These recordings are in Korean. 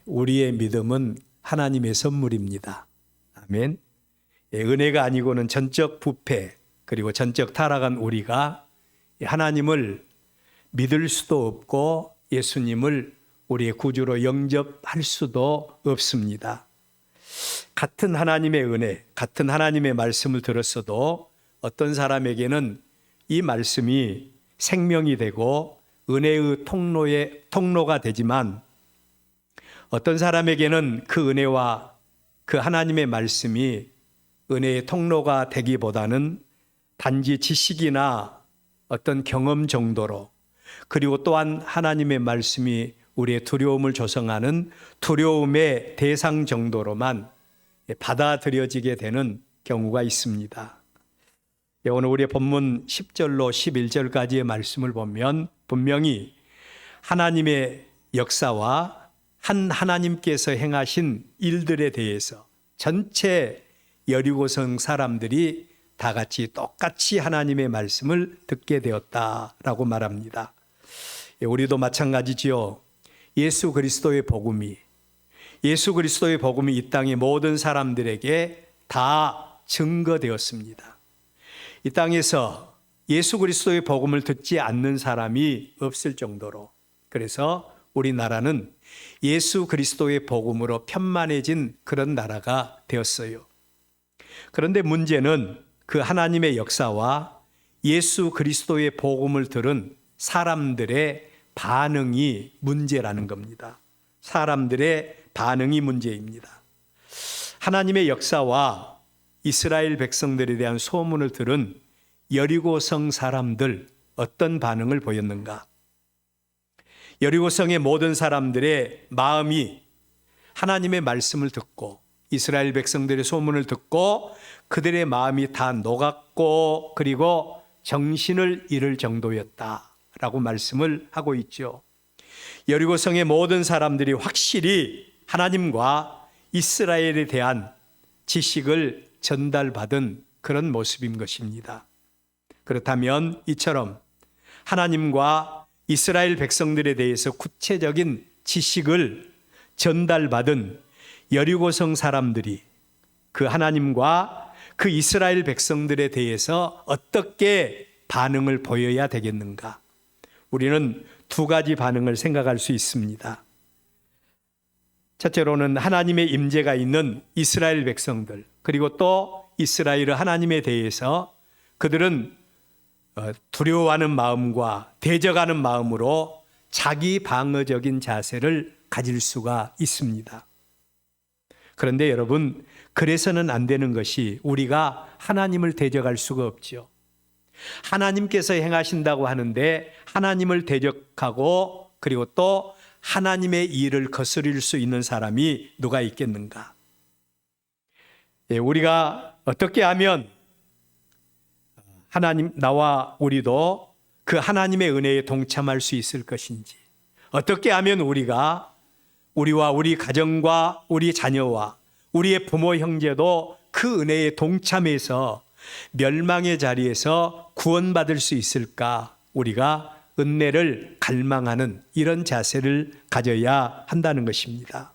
우리의 믿음은 하나님의 선물입니다. 아멘. 은혜가 아니고는 전적 부패 그리고 전적 타락한 우리가 하나님을 믿을 수도 없고 예수님을 우리의 구주로 영접할 수도 없습니다. 같은 하나님의 은혜, 같은 하나님의 말씀을 들었어도 어떤 사람에게는 이 말씀이 생명이 되고 은혜의 통로가 되지만 어떤 사람에게는 그 은혜와 그 하나님의 말씀이 은혜의 통로가 되기보다는 단지 지식이나 어떤 경험 정도로, 그리고 또한 하나님의 말씀이 우리의 두려움을 조성하는 두려움의 대상 정도로만 받아들여지게 되는 경우가 있습니다. 오늘 우리의 본문 10절로 11절까지의 말씀을 보면 분명히 하나님의 역사와 한 하나님께서 행하신 일들에 대해서 전체 여리고성 사람들이 다 같이 똑같이 하나님의 말씀을 듣게 되었다라고 말합니다. 우리도 마찬가지지요. 예수 그리스도의 복음이 이 땅의 모든 사람들에게 다 증거되었습니다. 이 땅에서 예수 그리스도의 복음을 듣지 않는 사람이 없을 정도로, 그래서 우리나라는 예수 그리스도의 복음으로 편만해진 그런 나라가 되었어요. 그런데 문제는 그 하나님의 역사와 예수 그리스도의 복음을 들은 사람들의 반응이 문제라는 겁니다. 사람들의 반응이 문제입니다. 하나님의 역사와 이스라엘 백성들에 대한 소문을 들은 여리고성 사람들, 어떤 반응을 보였는가? 여리고성의 모든 사람들의 마음이 하나님의 말씀을 듣고 이스라엘 백성들의 소문을 듣고 그들의 마음이 다 녹았고 그리고 정신을 잃을 정도였다라고 말씀을 하고 있죠. 여리고성의 모든 사람들이 확실히 하나님과 이스라엘에 대한 지식을 전달받은 그런 모습인 것입니다. 그렇다면 이처럼 하나님과 이스라엘 백성들에 대해서 구체적인 지식을 전달받은 여리고성 사람들이 그 하나님과 그 이스라엘 백성들에 대해서 어떻게 반응을 보여야 되겠는가? 우리는 두 가지 반응을 생각할 수 있습니다. 첫째로는 하나님의 임재가 있는 이스라엘 백성들, 그리고 또 이스라엘의 하나님에 대해서 그들은 두려워하는 마음과 대적하는 마음으로 자기 방어적인 자세를 가질 수가 있습니다. 그런데 여러분, 그래서는 안 되는 것이 우리가 하나님을 대적할 수가 없죠. 하나님께서 행하신다고 하는데 하나님을 대적하고 그리고 또 하나님의 일을 거스릴 수 있는 사람이 누가 있겠는가? 우리가 어떻게 하면 나와 우리도 그 하나님의 은혜에 동참할 수 있을 것인지, 어떻게 하면 우리와 우리 가정과 우리 자녀와 우리의 부모 형제도 그 은혜에 동참해서 멸망의 자리에서 구원받을 수 있을까? 우리가 은혜를 갈망하는 이런 자세를 가져야 한다는 것입니다.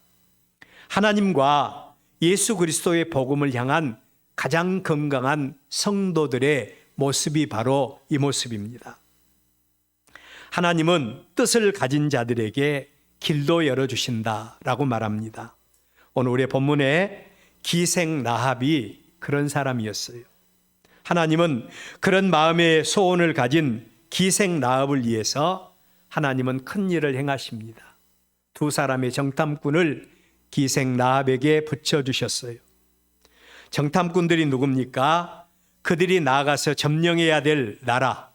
하나님과 예수 그리스도의 복음을 향한 가장 건강한 성도들의 모습이 바로 이 모습입니다. 하나님은 뜻을 가진 자들에게 길도 열어주신다라고 말합니다. 오늘 우리의 본문에 기생 라합이 그런 사람이었어요. 하나님은 그런 마음의 소원을 가진 기생 라합을 위해서 하나님은 큰 일을 행하십니다. 두 사람의 정탐꾼을 기생 라합에게 붙여주셨어요. 정탐꾼들이 누굽니까? 그들이 나아가서 점령해야 될 나라,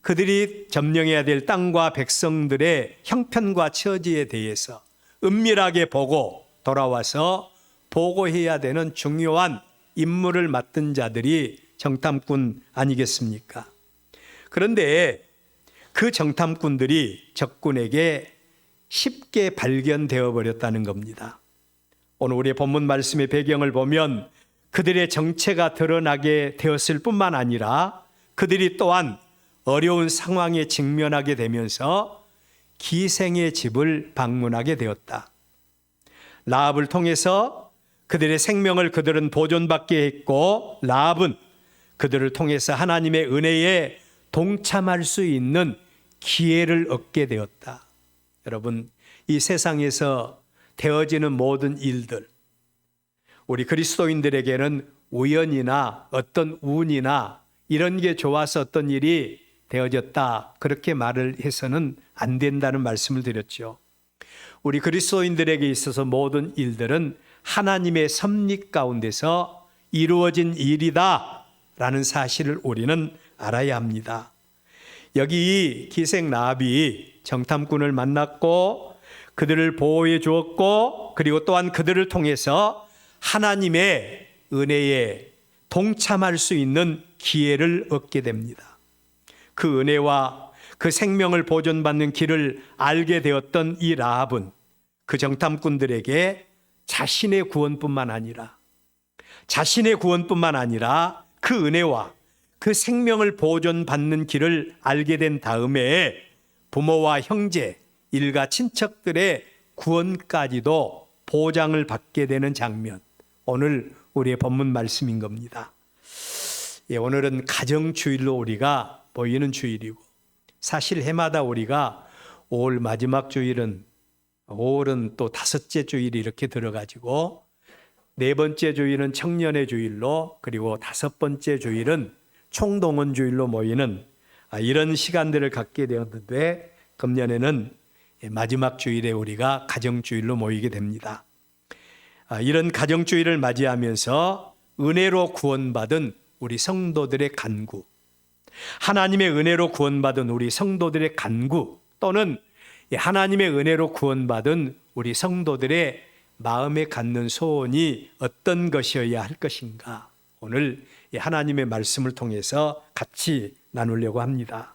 그들이 점령해야 될 땅과 백성들의 형편과 처지에 대해서 은밀하게 보고 돌아와서 보고해야 되는 중요한 임무를 맡은 자들이 정탐꾼 아니겠습니까? 그런데 그 정탐꾼들이 적군에게 쉽게 발견되어 버렸다는 겁니다. 오늘 우리의 본문 말씀의 배경을 보면 그들의 정체가 드러나게 되었을 뿐만 아니라 그들이 또한 어려운 상황에 직면하게 되면서 기생의 집을 방문하게 되었다. 라합을 통해서 그들의 생명을 그들은 보존받게 했고, 라합은 그들을 통해서 하나님의 은혜에 동참할 수 있는 기회를 얻게 되었다. 여러분, 이 세상에서 되어지는 모든 일들, 우리 그리스도인들에게는 우연이나 어떤 운이나 이런 게 좋아서 어떤 일이 되어졌다, 그렇게 말을 해서는 안 된다는 말씀을 드렸죠. 우리 그리스도인들에게 있어서 모든 일들은 하나님의 섭리 가운데서 이루어진 일이다 라는 사실을 우리는 알아야 합니다. 여기 기생 라합이 정탐꾼을 만났고 그들을 보호해 주었고, 그리고 또한 그들을 통해서 하나님의 은혜에 동참할 수 있는 기회를 얻게 됩니다. 그 은혜와 그 생명을 보존받는 길을 알게 되었던 이 라합은 그 정탐꾼들에게 자신의 구원뿐만 아니라 그 은혜와 그 생명을 보존받는 길을 알게 된 다음에 부모와 형제, 일가 친척들의 구원까지도 보장을 받게 되는 장면, 오늘 우리의 본문 말씀인 겁니다. 오늘은 가정주일로 우리가 모이는 주일이고, 사실 해마다 우리가 5월 마지막 주일은, 5월은 또 5째 주일이 이렇게 들어가지고 4번째 주일은 청년의 주일로, 그리고 5번째 주일은 총동원 주일로 모이는 이런 시간들을 갖게 되었는데, 금년에는 마지막 주일에 우리가 가정주일로 모이게 됩니다. 이런 가정주일을 맞이하면서 은혜로 구원받은 우리 성도들의 간구, 하나님의 은혜로 구원받은 우리 성도들의 간구, 또는 하나님의 은혜로 구원받은 우리 성도들의 마음에 갖는 소원이 어떤 것이어야 할 것인가, 오늘 하나님의 말씀을 통해서 같이 나누려고 합니다.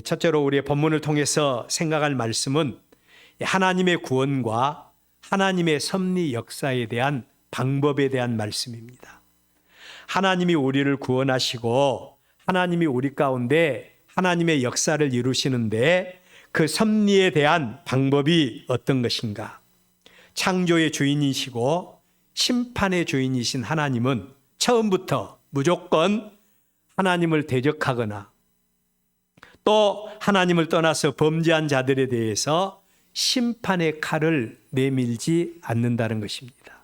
첫째로 우리의 본문을 통해서 생각할 말씀은 하나님의 구원과 하나님의 섭리 역사에 대한 방법에 대한 말씀입니다. 하나님이 우리를 구원하시고 하나님이 우리 가운데 하나님의 역사를 이루시는데 그 섭리에 대한 방법이 어떤 것인가? 창조의 주인이시고 심판의 주인이신 하나님은 처음부터 무조건 하나님을 대적하거나 또 하나님을 떠나서 범죄한 자들에 대해서 심판의 칼을 내밀지 않는다는 것입니다.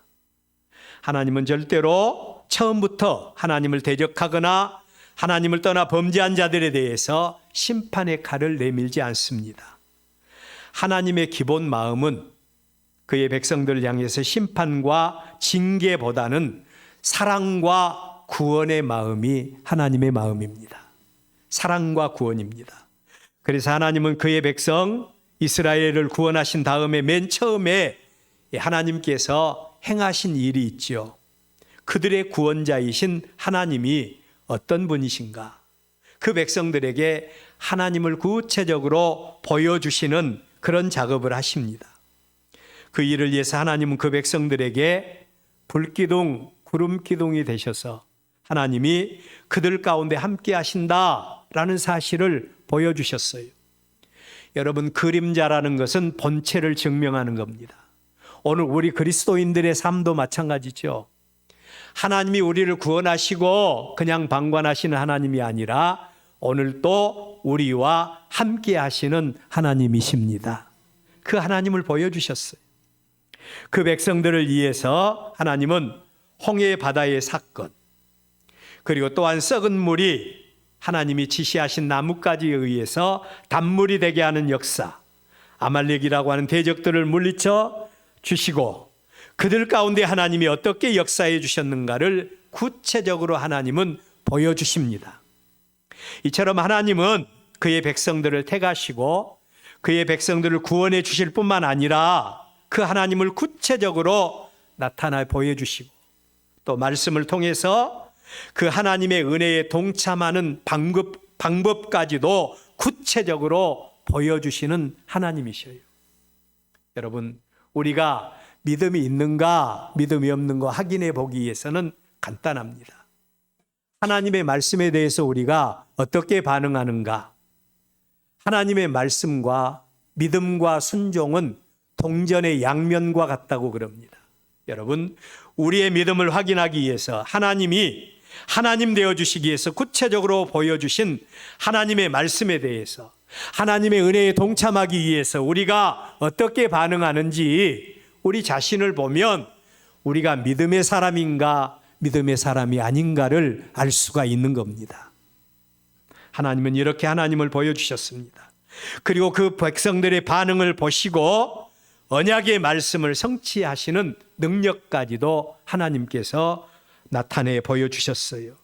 하나님은 절대로 처음부터 하나님을 대적하거나 하나님을 떠나 범죄한 자들에 대해서 심판의 칼을 내밀지 않습니다. 하나님의 기본 마음은 그의 백성들을 향해서 심판과 징계보다는 사랑과 구원의 마음이 하나님의 마음입니다. 사랑과 구원입니다. 그래서 하나님은 그의 백성 이스라엘을 구원하신 다음에 맨 처음에 하나님께서 행하신 일이 있죠. 그들의 구원자이신 하나님이 어떤 분이신가? 그 백성들에게 하나님을 구체적으로 보여주시는 그런 작업을 하십니다. 그 일을 위해서 하나님은 그 백성들에게 불기둥, 구름기둥이 되셔서 하나님이 그들 가운데 함께 하신다라는 사실을 보여주셨어요. 여러분, 그림자라는 것은 본체를 증명하는 겁니다. 오늘 우리 그리스도인들의 삶도 마찬가지죠. 하나님이 우리를 구원하시고 그냥 방관하시는 하나님이 아니라 오늘 또 우리와 함께 하시는 하나님이십니다. 그 하나님을 보여주셨어요. 그 백성들을 위해서 하나님은 홍해 바다의 사건, 그리고 또한 썩은 물이 하나님이 지시하신 나뭇가지에 의해서 단물이 되게 하는 역사, 아말렉이라고 하는 대적들을 물리쳐 주시고 그들 가운데 하나님이 어떻게 역사해 주셨는가를 구체적으로 하나님은 보여주십니다. 이처럼 하나님은 그의 백성들을 택하시고 그의 백성들을 구원해 주실 뿐만 아니라 그 하나님을 구체적으로 나타나 보여주시고 또 말씀을 통해서 그 하나님의 은혜에 동참하는 방법까지도 구체적으로 보여주시는 하나님이셔요. 여러분, 우리가 믿음이 있는가 믿음이 없는가 확인해 보기 위해서는 간단합니다. 하나님의 말씀에 대해서 우리가 어떻게 반응하는가? 하나님의 말씀과 믿음과 순종은 동전의 양면과 같다고 그럽니다. 여러분, 우리의 믿음을 확인하기 위해서 하나님이 하나님 되어주시기 위해서 구체적으로 보여주신 하나님의 말씀에 대해서, 하나님의 은혜에 동참하기 위해서 우리가 어떻게 반응하는지 우리 자신을 보면 우리가 믿음의 사람인가 믿음의 사람이 아닌가를 알 수가 있는 겁니다. 하나님은 이렇게 하나님을 보여주셨습니다. 그리고 그 백성들의 반응을 보시고 언약의 말씀을 성취하시는 능력까지도 하나님께서 나타내 보여주셨어요.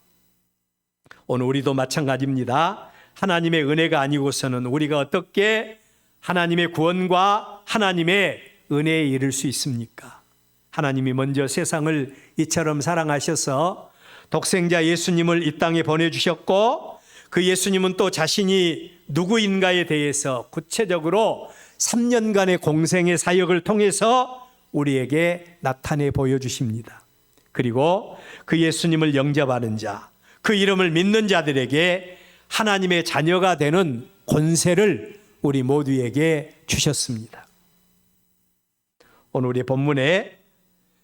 오늘 우리도 마찬가지입니다. 하나님의 은혜가 아니고서는 우리가 어떻게 하나님의 구원과 하나님의 은혜에 이를 수 있습니까? 하나님이 먼저 세상을 이처럼 사랑하셔서 독생자 예수님을 이 땅에 보내주셨고, 그 예수님은 또 자신이 누구인가에 대해서 구체적으로 3년간의 공생의 사역을 통해서 우리에게 나타내 보여주십니다. 그리고 그 예수님을 영접하는 자, 그 이름을 믿는 자들에게 하나님의 자녀가 되는 권세를 우리 모두에게 주셨습니다. 오늘 우리 본문에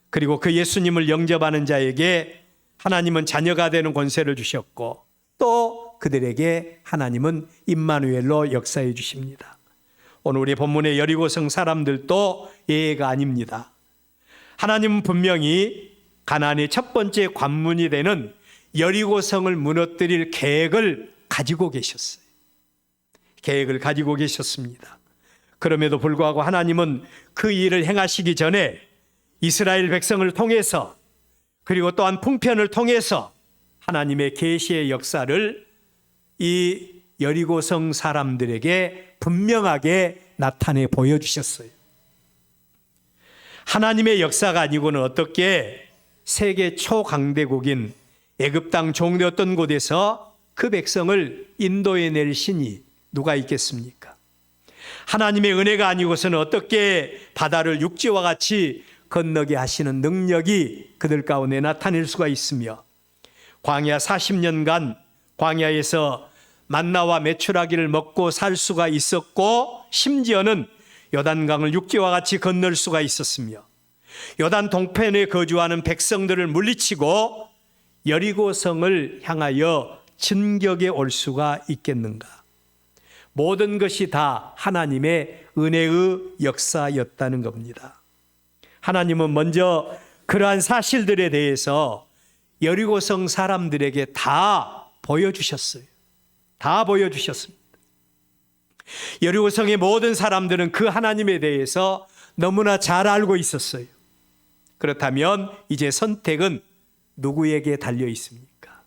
그리고 그 예수님을 영접하는 자에게 하나님은 자녀가 되는 권세를 주셨고, 또 그들에게 하나님은 임마누엘로 역사해 주십니다. 오늘 우리 본문의 여리고성 사람들도 예외가 아닙니다. 하나님은 분명히 가나안의 첫 번째 관문이 되는 여리고성을 무너뜨릴 계획을 가지고 계셨어요. 계획을 가지고 계셨습니다. 그럼에도 불구하고 하나님은 그 일을 행하시기 전에 이스라엘 백성을 통해서, 그리고 또한 풍편을 통해서 하나님의 계시의 역사를 이 여리고성 사람들에게 분명하게 나타내 보여주셨어요. 하나님의 역사가 아니고는 어떻게 세계 초강대국인 애굽 땅 종되었던 곳에서 그 백성을 인도해낼 신이 누가 있겠습니까? 하나님의 은혜가 아니고서는 어떻게 바다를 육지와 같이 건너게 하시는 능력이 그들 가운데 나타낼 수가 있으며, 광야 40년간 광야에서 만나와 메추라기를 먹고 살 수가 있었고, 심지어는 요단강을 육지와 같이 건널 수가 있었으며, 요단 동편에 거주하는 백성들을 물리치고 여리고성을 향하여 진격에 올 수가 있겠는가? 모든 것이 다 하나님의 은혜의 역사였다는 겁니다. 하나님은 먼저 그러한 사실들에 대해서 여리고성 사람들에게 다 보여주셨어요. 다 보여주셨습니다. 여리고성의 모든 사람들은 그 하나님에 대해서 너무나 잘 알고 있었어요. 그렇다면 이제 선택은 누구에게 달려 있습니까?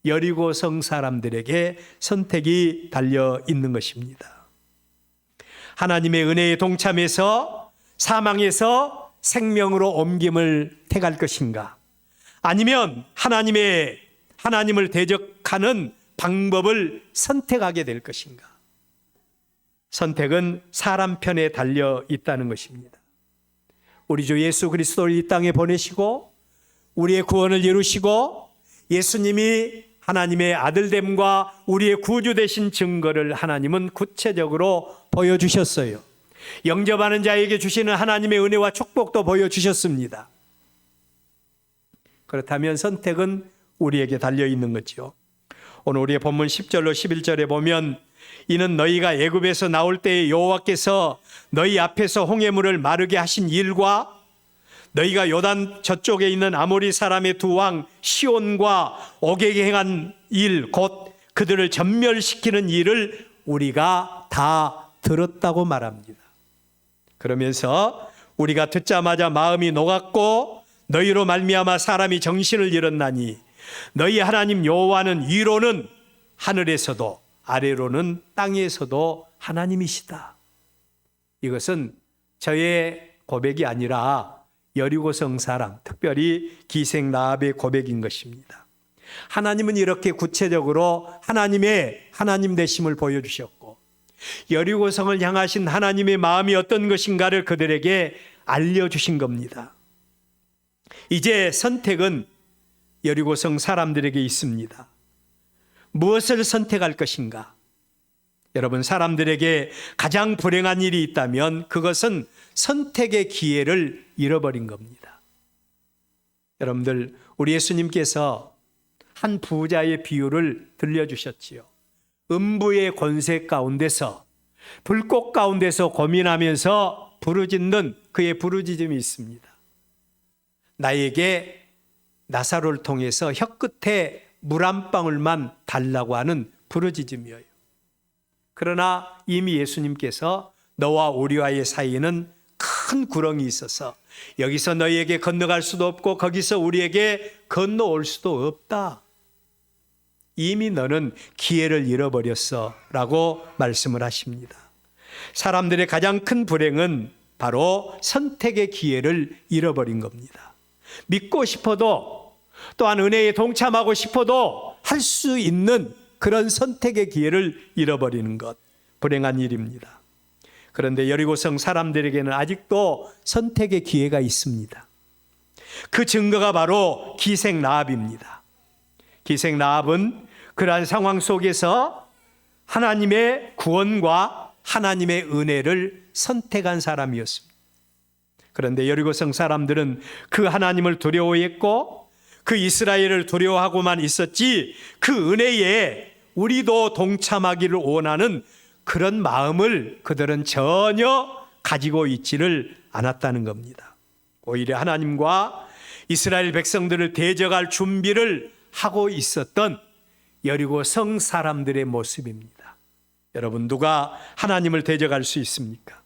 여리고성 사람들에게 선택이 달려 있는 것입니다. 하나님의 은혜에 동참해서 사망에서 생명으로 옮김을 택할 것인가? 아니면 하나님을 대적하는 방법을 선택하게 될 것인가? 선택은 사람 편에 달려 있다는 것입니다. 우리 주 예수 그리스도를 이 땅에 보내시고 우리의 구원을 이루시고 예수님이 하나님의 아들됨과 우리의 구주 되신 증거를 하나님은 구체적으로 보여주셨어요. 영접하는 자에게 주시는 하나님의 은혜와 축복도 보여주셨습니다. 그렇다면 선택은 우리에게 달려 있는 거죠. 오늘 우리의 본문 10절로 11절에 보면, 이는 너희가 애굽에서 나올 때에 여호와께서 너희 앞에서 홍해물을 마르게 하신 일과 너희가 요단 저쪽에 있는 아모리 사람의 두 왕 시온과 옥에게 행한 일, 곧 그들을 전멸시키는 일을 우리가 다 들었다고 말합니다. 그러면서 우리가 듣자마자 마음이 녹았고 너희로 말미암아 사람이 정신을 잃었나니 너희 하나님 여호와는 위로는 하늘에서도 아래로는 땅에서도 하나님이시다. 이것은 저의 고백이 아니라 여리고성 사람, 특별히 기생 라합의 고백인 것입니다. 하나님은 이렇게 구체적으로 하나님의 하나님 되심을 보여주셨고, 여리고성을 향하신 하나님의 마음이 어떤 것인가를 그들에게 알려주신 겁니다. 이제 선택은 여리고성 사람들에게 있습니다. 무엇을 선택할 것인가? 여러분, 사람들에게 가장 불행한 일이 있다면 그것은 선택의 기회를 잃어버린 겁니다. 여러분들, 우리 예수님께서 한 부자의 비유를 들려주셨지요. 음부의 권세 가운데서, 불꽃 가운데서 고민하면서 부르짖는 그의 부르짖음이 있습니다. 나에게 나사로를 통해서 혀끝에 물 한 방울만 달라고 하는 부르짖음이에요. 그러나 이미 예수님께서 너와 우리와의 사이에는 큰 구렁이 있어서 여기서 너희에게 건너갈 수도 없고 거기서 우리에게 건너올 수도 없다. 이미 너는 기회를 잃어버렸어 라고 말씀을 하십니다. 사람들의 가장 큰 불행은 바로 선택의 기회를 잃어버린 겁니다. 믿고 싶어도, 또한 은혜에 동참하고 싶어도 할 수 있는 그런 선택의 기회를 잃어버리는 것, 불행한 일입니다. 그런데 여리고성 사람들에게는 아직도 선택의 기회가 있습니다. 그 증거가 바로 기생 라합입니다. 기생 라합은 그러한 상황 속에서 하나님의 구원과 하나님의 은혜를 선택한 사람이었습니다. 그런데 여리고성 사람들은 그 하나님을 두려워했고 그 이스라엘을 두려워하고만 있었지 그 은혜에 우리도 동참하기를 원하는 그런 마음을 그들은 전혀 가지고 있지를 않았다는 겁니다. 오히려 하나님과 이스라엘 백성들을 대적할 준비를 하고 있었던 여리고성 사람들의 모습입니다. 여러분, 누가 하나님을 대적할 수 있습니까?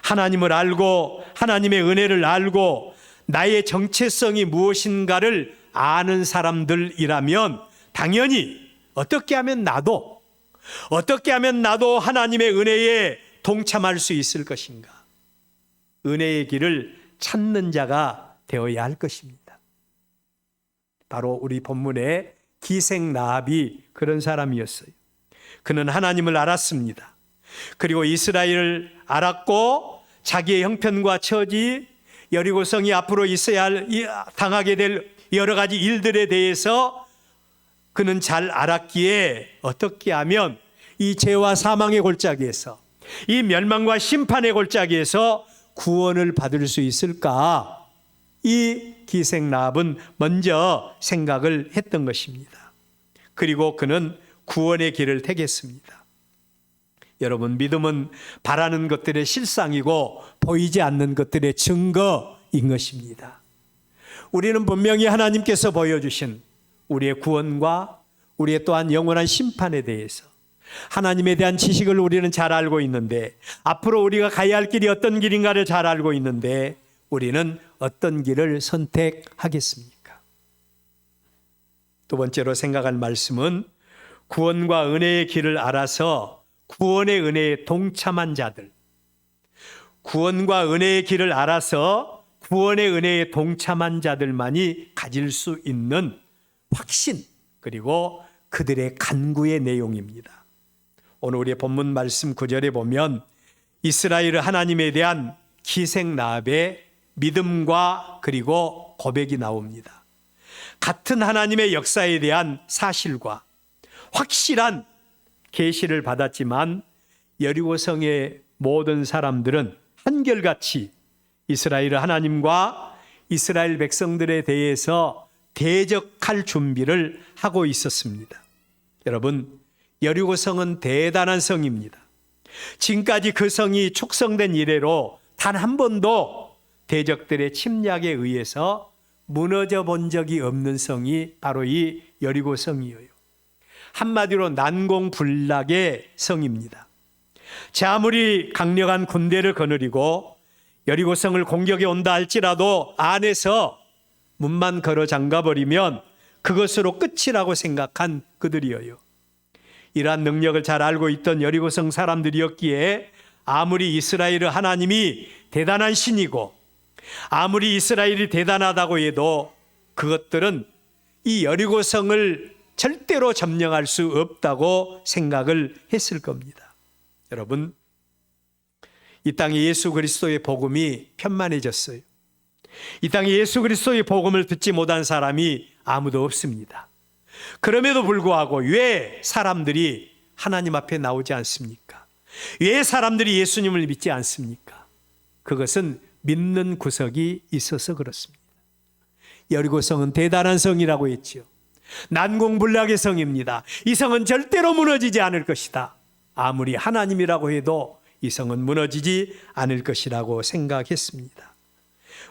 하나님을 알고 하나님의 은혜를 알고 나의 정체성이 무엇인가를 아는 사람들이라면 당연히 어떻게 하면 나도 하나님의 은혜에 동참할 수 있을 것인가? 은혜의 길을 찾는 자가 되어야 할 것입니다. 바로 우리 본문의 기생 라합이 그런 사람이었어요. 그는 하나님을 알았습니다. 그리고 이스라엘을 알았고 자기의 형편과 처지, 여리고성이 앞으로 당하게 될 여러 가지 일들에 대해서 그는 잘 알았기에 어떻게 하면 이 죄와 사망의 골짜기에서, 이 멸망과 심판의 골짜기에서 구원을 받을 수 있을까? 이 기생 라합은 먼저 생각을 했던 것입니다. 그리고 그는 구원의 길을 택했습니다. 여러분, 믿음은 바라는 것들의 실상이고 보이지 않는 것들의 증거인 것입니다. 우리는 분명히 하나님께서 보여주신 우리의 구원과 우리의 또한 영원한 심판에 대해서 하나님에 대한 지식을 우리는 잘 알고 있는데, 앞으로 우리가 가야 할 길이 어떤 길인가를 잘 알고 있는데 우리는 어떤 길을 선택하겠습니까? 두 번째로 생각할 말씀은 구원과 은혜의 길을 알아서 구원의 은혜에 동참한 자들, 구원과 은혜의 길을 알아서 구원의 은혜에 동참한 자들만이 가질 수 있는 확신, 그리고 그들의 간구의 내용입니다. 오늘 우리의 본문 말씀 9절에 보면 이스라엘의 하나님에 대한 기생 라합의 믿음과 그리고 고백이 나옵니다. 같은 하나님의 역사에 대한 사실과 확실한 계시를 받았지만 여리고성의 모든 사람들은 한결같이 이스라엘의 하나님과 이스라엘 백성들에 대해서 대적할 준비를 하고 있었습니다. 여러분, 여리고성은 대단한 성입니다. 지금까지 그 성이 축성된 이래로 단 한 번도 대적들의 침략에 의해서 무너져 본 적이 없는 성이 바로 이 여리고성이에요. 한마디로 난공불락의 성입니다. 제 아무리 강력한 군대를 거느리고 여리고성을 공격해 온다 할지라도 안에서 문만 걸어 잠가버리면 그것으로 끝이라고 생각한 그들이에요. 이러한 능력을 잘 알고 있던 여리고성 사람들이었기에 아무리 이스라엘의 하나님이 대단한 신이고 아무리 이스라엘이 대단하다고 해도 그것들은 이 여리고성을 절대로 점령할 수 없다고 생각을 했을 겁니다. 여러분, 이 땅에 예수 그리스도의 복음이 편만해졌어요. 이 땅에 예수 그리스도의 복음을 듣지 못한 사람이 아무도 없습니다. 그럼에도 불구하고 왜 사람들이 하나님 앞에 나오지 않습니까? 왜 사람들이 예수님을 믿지 않습니까? 그것은 믿는 구석이 있어서 그렇습니다. 여리고성은 대단한 성이라고 했지요. 난공불락의 성입니다. 이 성은 절대로 무너지지 않을 것이다. 아무리 하나님이라고 해도 이 성은 무너지지 않을 것이라고 생각했습니다.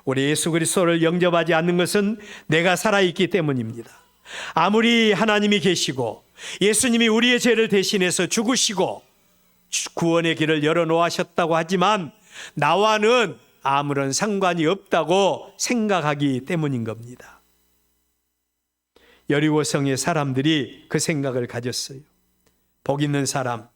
우리 예수 그리스도를 영접하지 않는 것은 내가 살아있기 때문입니다. 아무리 하나님이 계시고 예수님이 우리의 죄를 대신해서 죽으시고 구원의 길을 열어놓으셨다고 하지만 나와는 아무런 상관이 없다고 생각하기 때문인 겁니다. 여리고성의 사람들이 그 생각을 가졌어요. 복 있는 사람,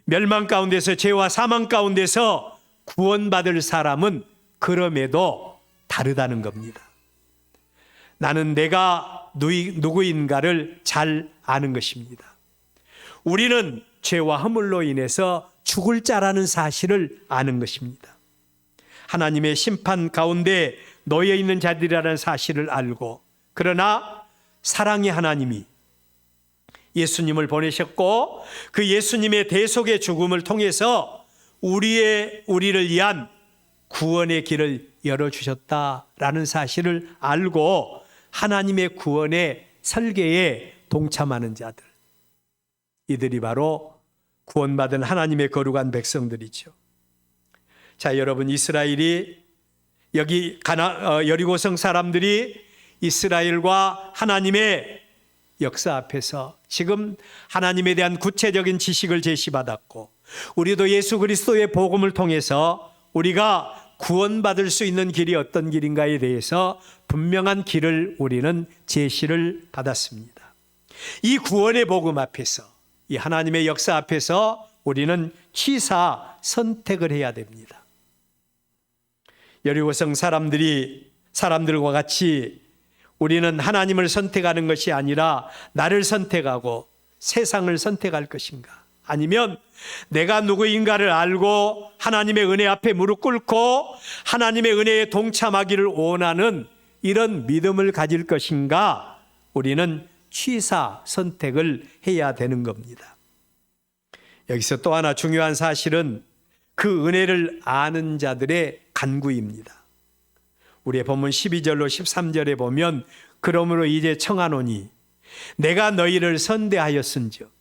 멸망 가운데서 죄와 사망 가운데서 구원받을 사람은 그럼에도 다르다는 겁니다. 나는 내가 누구인가를 잘 아는 것입니다. 우리는 죄와 허물로 인해서 죽을 자라는 사실을 아는 것입니다. 하나님의 심판 가운데 놓여 있는 자들이라는 사실을 알고, 그러나 사랑의 하나님이 예수님을 보내셨고 그 예수님의 대속의 죽음을 통해서 우리를 위한 구원의 길을 열어주셨다라는 사실을 알고 하나님의 구원의 설계에 동참하는 자들, 이들이 바로 구원받은 하나님의 거룩한 백성들이죠. 자, 여러분, 이스라엘이 여기 여리고성 사람들이 이스라엘과 하나님의 역사 앞에서 지금 하나님에 대한 구체적인 지식을 제시받았고, 우리도 예수 그리스도의 복음을 통해서 우리가 구원받을 수 있는 길이 어떤 길인가에 대해서 분명한 길을 우리는 제시를 받았습니다. 이 구원의 복음 앞에서, 이 하나님의 역사 앞에서 우리는 취사 선택을 해야 됩니다. 여리고성 사람들과 같이 우리는 하나님을 선택하는 것이 아니라 나를 선택하고 세상을 선택할 것인가? 아니면 내가 누구인가를 알고 하나님의 은혜 앞에 무릎 꿇고 하나님의 은혜에 동참하기를 원하는 이런 믿음을 가질 것인가? 우리는 취사 선택을 해야 되는 겁니다. 여기서 또 하나 중요한 사실은 그 은혜를 아는 자들의 간구입니다. 우리의 본문 12절로 13절에 보면, 그러므로 이제 청하노니 내가 너희를 선대하였은즉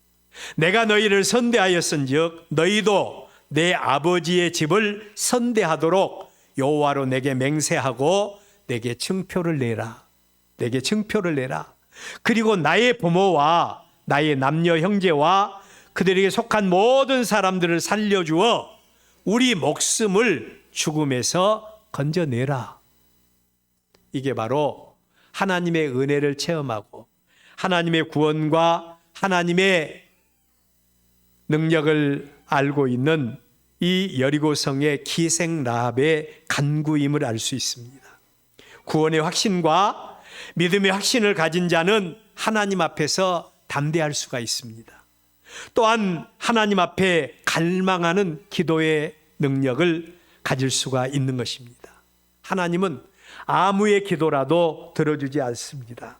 너희도 내 아버지의 집을 선대하도록 여호와로 내게 맹세하고 내게 증표를 내라. 그리고 나의 부모와 나의 남녀 형제와 그들에게 속한 모든 사람들을 살려주어 우리 목숨을 죽음에서 건져내라. 이게 바로 하나님의 은혜를 체험하고 하나님의 구원과 하나님의 능력을 알고 있는 이 여리고성의 기생 라합의 간구임을 알 수 있습니다. 구원의 확신과 믿음의 확신을 가진 자는 하나님 앞에서 담대할 수가 있습니다. 또한 하나님 앞에 갈망하는 기도의 능력을 가질 수가 있는 것입니다. 하나님은 아무의 기도라도 들어주지 않습니다.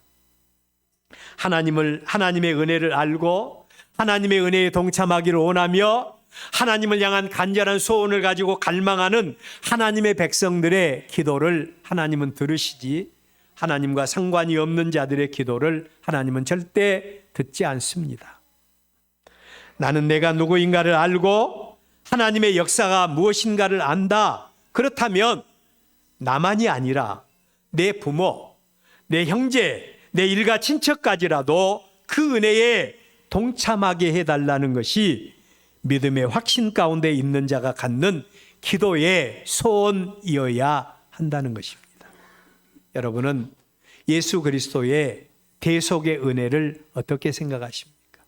하나님의 은혜를 알고 하나님의 은혜에 동참하기를 원하며 하나님을 향한 간절한 소원을 가지고 갈망하는 하나님의 백성들의 기도를 하나님은 들으시지, 하나님과 상관이 없는 자들의 기도를 하나님은 절대 듣지 않습니다. 나는 내가 누구인가를 알고 하나님의 역사가 무엇인가를 안다. 그렇다면 나만이 아니라 내 부모, 내 형제, 내 일가 친척까지라도 그 은혜에 동참하게 해달라는 것이 믿음의 확신 가운데 있는 자가 갖는 기도의 소원이어야 한다는 것입니다. 여러분은 예수 그리스도의 대속의 은혜를 어떻게 생각하십니까?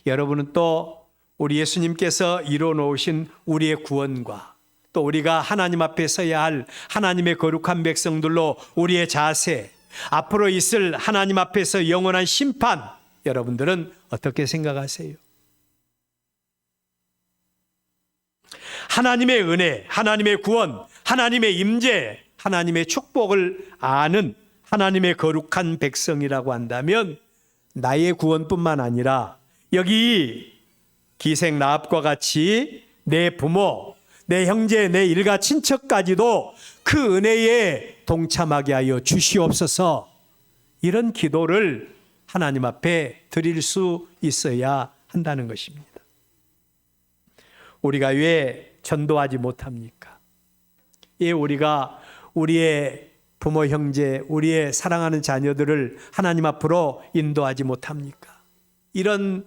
여러분은 또 우리 예수님께서 이루어 놓으신 우리의 구원과 또 우리가 하나님 앞에 서야 할 하나님의 거룩한 백성들로 우리의 자세, 앞으로 있을 하나님 앞에서 영원한 심판, 여러분들은 어떻게 생각하세요? 하나님의 은혜, 하나님의 구원, 하나님의 임재, 하나님의 축복을 아는 하나님의 거룩한 백성이라고 한다면 나의 구원뿐만 아니라 여기 기생 라합과 같이 내 부모, 내 형제, 내 일가 친척까지도 그 은혜에 동참하게 하여 주시옵소서. 이런 기도를 하나님 앞에 드릴 수 있어야 한다는 것입니다. 우리가 왜 전도하지 못합니까? 예, 우리가 우리의 부모, 형제, 우리의 사랑하는 자녀들을 하나님 앞으로 인도하지 못합니까? 이런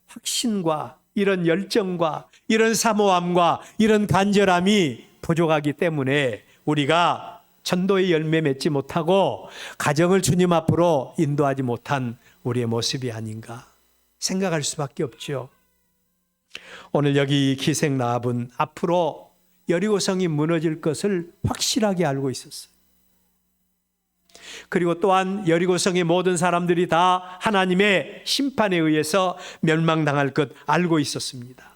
확신과 이런 열정과 이런 사모함과 이런 간절함이 부족하기 때문에 우리가 전도의 열매 맺지 못하고 가정을 주님 앞으로 인도하지 못한 우리의 모습이 아닌가 생각할 수밖에 없죠. 오늘 여기 기생 라합은 앞으로 여리고성이 무너질 것을 확실하게 알고 있었어요. 그리고 또한 여리고성의 모든 사람들이 다 하나님의 심판에 의해서 멸망당할 것 알고 있었습니다.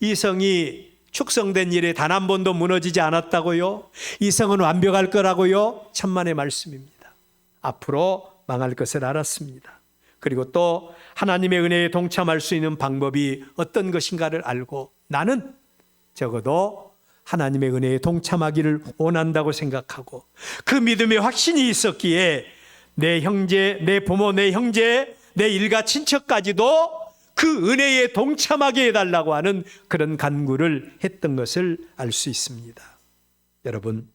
이 성이 축성된 일에 단 한 번도 무너지지 않았다고요? 이 성은 완벽할 거라고요? 천만의 말씀입니다. 앞으로 망할 것을 알았습니다. 그리고 또 하나님의 은혜에 동참할 수 있는 방법이 어떤 것인가를 알고 나는 적어도 하나님의 은혜에 동참하기를 원한다고 생각하고 그 믿음의 확신이 있었기에 내 형제, 내 부모, 내 형제, 내 일가 친척까지도 그 은혜에 동참하게 해달라고 하는 그런 간구를 했던 것을 알 수 있습니다. 여러분,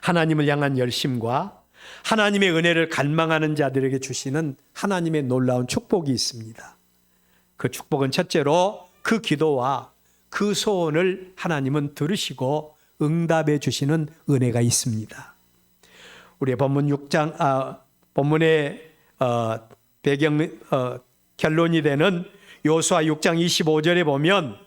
하나님을 향한 열심과 하나님의 은혜를 갈망하는 자들에게 주시는 하나님의 놀라운 축복이 있습니다. 그 축복은 첫째로 그 기도와 그 소원을 하나님은 들으시고 응답해 주시는 은혜가 있습니다. 우리의 본문 6장 본문의 결론이 되는 여호수아 6장 25절에 보면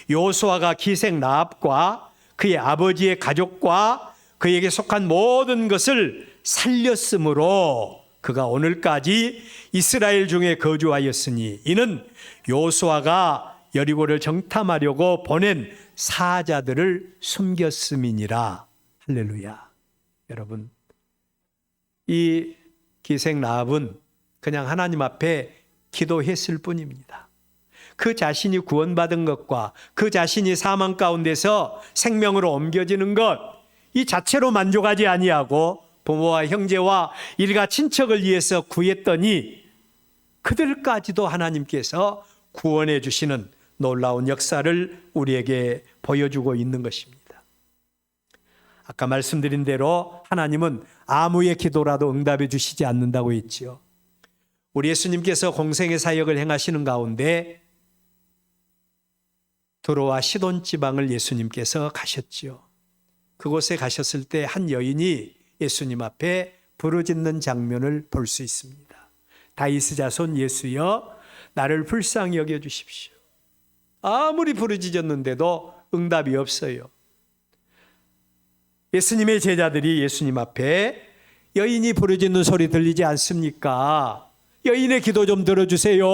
여호수아가 기생 라합과 그의 아버지의 가족과 그에게 속한 모든 것을 살렸으므로 그가 오늘까지 이스라엘 중에 거주하였으니 이는 여호수아가 여리고를 정탐하려고 보낸 사자들을 숨겼음이니라. 할렐루야. 여러분, 이 기생 라합은 그냥 하나님 앞에 기도했을 뿐입니다. 그 자신이 구원받은 것과 그 자신이 사망 가운데서 생명으로 옮겨지는 것, 이 자체로 만족하지 아니하고 부모와 형제와 일가 친척을 위해서 구했더니 그들까지도 하나님께서 구원해 주시는 놀라운 역사를 우리에게 보여주고 있는 것입니다. 아까 말씀드린 대로 하나님은 아무의 기도라도 응답해 주시지 않는다고 했지요. 우리 예수님께서 공생의 사역을 행하시는 가운데 두로와 시돈 지방을 예수님께서 가셨지요. 그곳에 가셨을 때 한 여인이 예수님 앞에 부르짖는 장면을 볼 수 있습니다. 다윗의 자손 예수여, 나를 불쌍히 여겨 주십시오. 아무리 부르짖었는데도 응답이 없어요. 예수님의 제자들이 예수님 앞에 여인이 부르짖는 소리 들리지 않습니까? 여인의 기도 좀 들어주세요.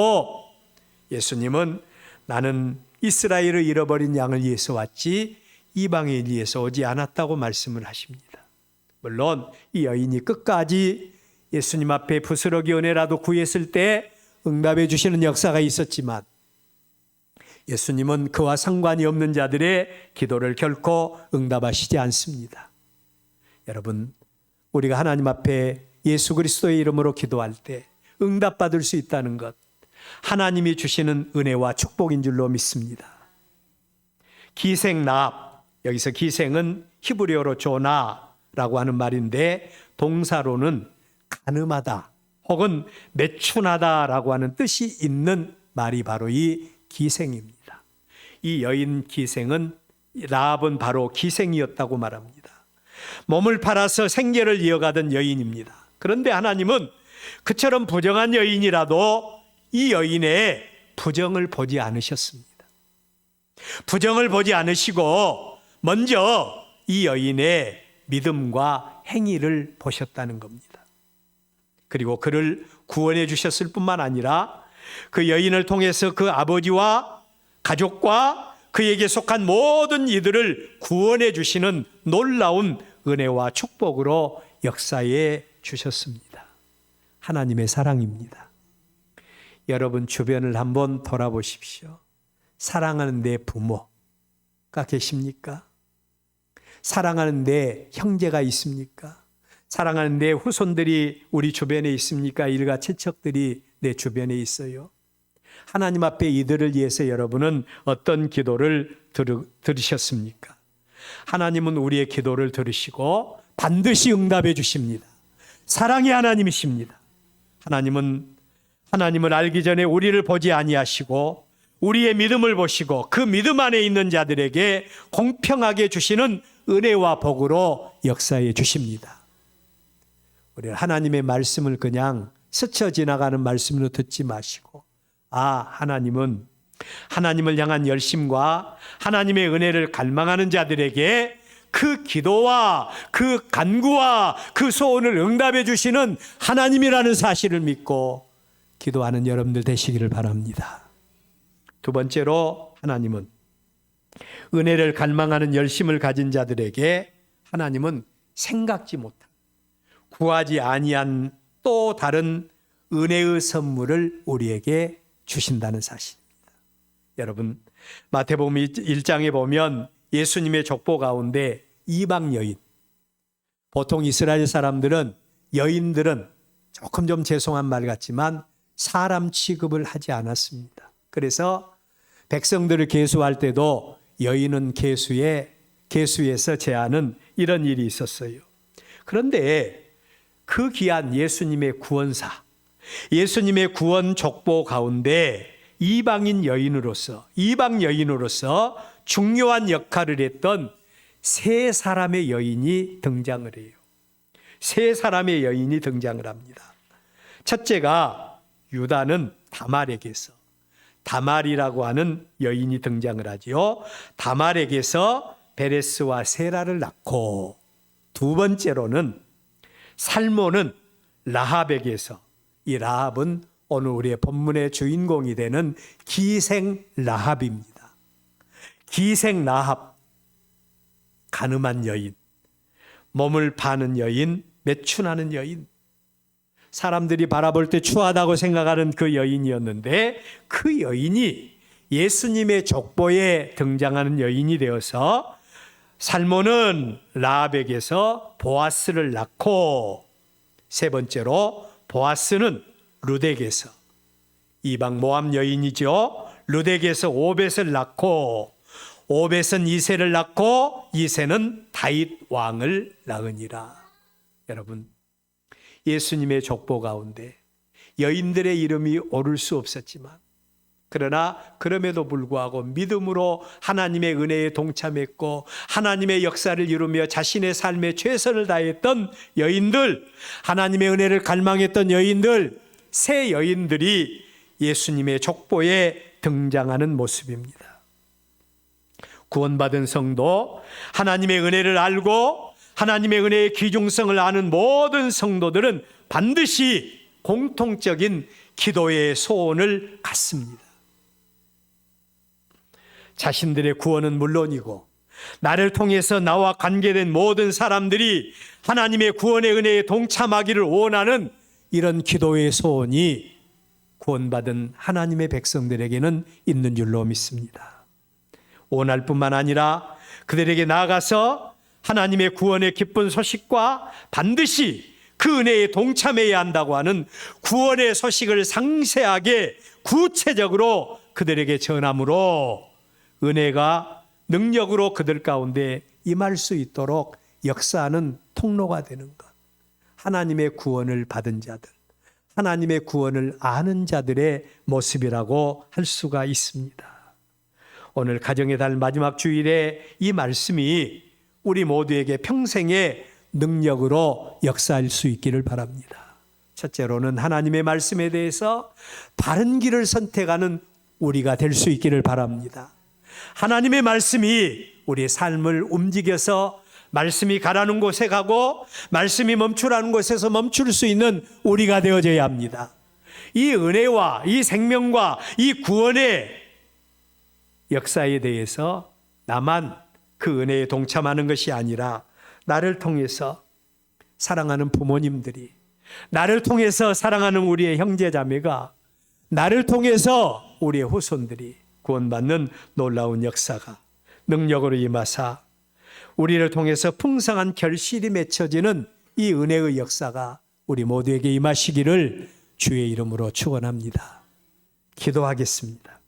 예수님은 나는 이스라엘을 잃어버린 양을 위해서 왔지 이방인을 위해서 오지 않았다고 말씀을 하십니다. 물론 이 여인이 끝까지 예수님 앞에 부스러기 은혜라도 구했을 때 응답해 주시는 역사가 있었지만 예수님은 그와 상관이 없는 자들의 기도를 결코 응답하시지 않습니다. 여러분, 우리가 하나님 앞에 예수 그리스도의 이름으로 기도할 때 응답받을 수 있다는 것, 하나님이 주시는 은혜와 축복인 줄로 믿습니다. 기생 라합, 여기서 기생은 히브리어로 조나라고 하는 말인데 동사로는 가늠하다 혹은 매춘하다라고 하는 뜻이 있는 말이 바로 이 기생입니다. 이 여인 기생은 라합은 바로 기생이었다고 말합니다. 몸을 팔아서 생계를 이어가던 여인입니다. 그런데 하나님은 그처럼 부정한 여인이라도 이 여인의 부정을 보지 않으셨습니다. 부정을 보지 않으시고 먼저 이 여인의 믿음과 행위를 보셨다는 겁니다. 그리고 그를 구원해 주셨을 뿐만 아니라 그 여인을 통해서 그 아버지와 가족과 그에게 속한 모든 이들을 구원해 주시는 놀라운 은혜와 축복으로 역사해 주셨습니다. 하나님의 사랑입니다. 여러분 주변을 한번 돌아보십시오. 사랑하는 내 부모가 계십니까? 사랑하는 내 형제가 있습니까? 사랑하는 내 후손들이 우리 주변에 있습니까? 일가 친척들이 내 주변에 있어요. 하나님 앞에 이들을 위해서 여러분은 어떤 기도를 들으셨습니까? 하나님은 우리의 기도를 들으시고 반드시 응답해 주십니다. 사랑의 하나님이십니다. 하나님을 알기 전에 우리를 보지 아니하시고 우리의 믿음을 보시고 그 믿음 안에 있는 자들에게 공평하게 주시는 은혜와 복으로 역사해 주십니다. 우리 하나님의 말씀을 그냥 스쳐 지나가는 말씀으로 듣지 마시고, 하나님은 하나님을 향한 열심과 하나님의 은혜를 갈망하는 자들에게 그 기도와 그 간구와 그 소원을 응답해 주시는 하나님이라는 사실을 믿고 기도하는 여러분들 되시기를 바랍니다. 두 번째로, 하나님은 은혜를 갈망하는 열심을 가진 자들에게 하나님은 생각지 못한, 구하지 아니한 또 다른 은혜의 선물을 우리에게 주신다는 사실입니다. 여러분, 마태복음 1장에 보면 예수님의 족보 가운데 이방 여인, 보통 이스라엘 사람들은 여인들은 조금 좀 죄송한 말 같지만 사람 취급을 하지 않았습니다. 그래서 백성들을 계수할 때도 여인은 계수에서 제하는 이런 일이 있었어요. 그런데 그 귀한 예수님의 구원사, 예수님의 구원 족보 가운데 이방 여인으로서 중요한 역할을 했던 세 사람의 여인이 등장을 해요. 세 사람의 여인이 등장을 합니다. 첫째가 유다는 다말이라고 하는 여인이 등장을 하지요. 다말에게서 베레스와 세라를 낳고, 두 번째로는 살몬은 라합에게서, 이 라합은 오늘 우리의 본문의 주인공이 되는 기생 라합입니다. 기생 라합, 가늠한 여인, 몸을 파는 여인, 매춘하는 여인, 사람들이 바라볼 때 추하다고 생각하는 그 여인이었는데, 그 여인이 예수님의 족보에 등장하는 여인이 되어서 살몬은 라합에게서 보아스를 낳고, 세 번째로 보아스는 룻에게서, 이방 모압 여인이죠, 룻에게서 오벳을 낳고, 오벳은 이새를 낳고, 이새는 다윗 왕을 낳으니라. 여러분, 예수님의 족보 가운데 여인들의 이름이 오를 수 없었지만, 그러나 그럼에도 불구하고 믿음으로 하나님의 은혜에 동참했고 하나님의 역사를 이루며 자신의 삶에 최선을 다했던 여인들, 하나님의 은혜를 갈망했던 여인들, 세 여인들이 예수님의 족보에 등장하는 모습입니다. 구원받은 성도, 하나님의 은혜를 알고 하나님의 은혜의 귀중성을 아는 모든 성도들은 반드시 공통적인 기도의 소원을 갖습니다. 자신들의 구원은 물론이고 나를 통해서 나와 관계된 모든 사람들이 하나님의 구원의 은혜에 동참하기를 원하는 이런 기도의 소원이 구원받은 하나님의 백성들에게는 있는 줄로 믿습니다. 원할 뿐만 아니라 그들에게 나아가서 하나님의 구원의 기쁜 소식과 반드시 그 은혜에 동참해야 한다고 하는 구원의 소식을 상세하게 구체적으로 그들에게 전함으로 은혜가 능력으로 그들 가운데 임할 수 있도록 역사하는 통로가 되는 것. 하나님의 구원을 받은 자들, 하나님의 구원을 아는 자들의 모습이라고 할 수가 있습니다. 오늘 가정의 달 마지막 주일에 이 말씀이 우리 모두에게 평생의 능력으로 역사할 수 있기를 바랍니다. 첫째로는 하나님의 말씀에 대해서 바른 길을 선택하는 우리가 될 수 있기를 바랍니다. 하나님의 말씀이 우리의 삶을 움직여서 말씀이 가라는 곳에 가고 말씀이 멈추라는 곳에서 멈출 수 있는 우리가 되어져야 합니다. 이 은혜와 이 생명과 이 구원의 역사에 대해서 나만 그 은혜에 동참하는 것이 아니라 나를 통해서 사랑하는 부모님들이, 나를 통해서 사랑하는 우리의 형제자매가, 나를 통해서 우리의 후손들이 구원받는 놀라운 역사가 능력으로 임하사 우리를 통해서 풍성한 결실이 맺혀지는 이 은혜의 역사가 우리 모두에게 임하시기를 주의 이름으로 축원합니다. 기도하겠습니다.